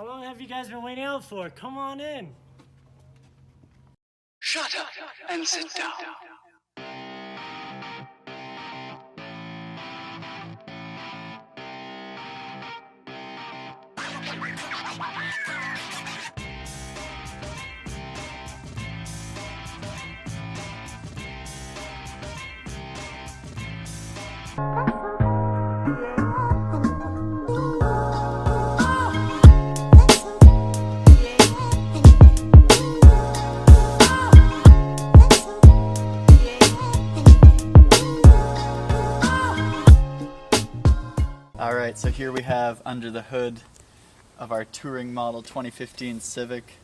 How long have you guys been waiting out for? Come on in. Shut up and sit down. Alright, so here we have under the hood of our touring model 2015 Civic.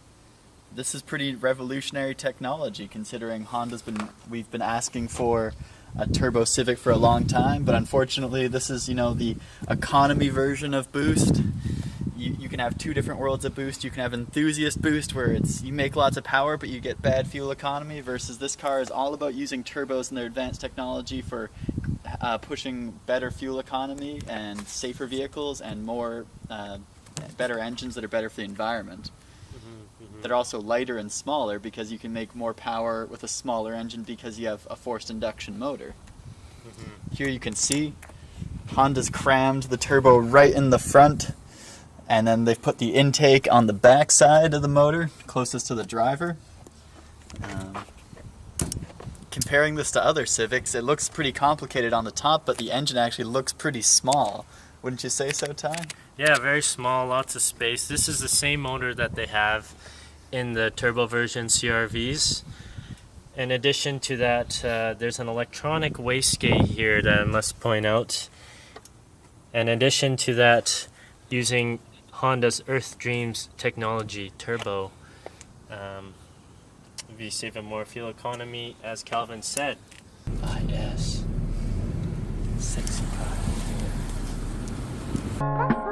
This is pretty revolutionary technology considering we've been asking for a turbo Civic for a long time, but unfortunately this is, the economy version of boost. You can have two different worlds of boost. You can have enthusiast boost where you make lots of power but you get bad fuel economy, versus this car is all about using turbos and their advanced technology for pushing better fuel economy and safer vehicles and more better engines that are better for the environment. They're also lighter and smaller because you can make more power with a smaller engine because you have a forced induction motor. Here you can see Honda's crammed the turbo right in the front, and then they've put the intake on the back side of the motor, closest to the driver. Comparing this to other Civics, it looks pretty complicated on the top, but the engine actually looks pretty small. Wouldn't you say so, Ty? Yeah, very small, lots of space. This is the same motor that they have in the turbo version CRVs. In addition to that, there's an electronic wastegate here that I must point out. In addition to that, using Honda's Earth Dreams technology turbo, be saving more fuel economy, as Calvin said. Yes. Sexy car.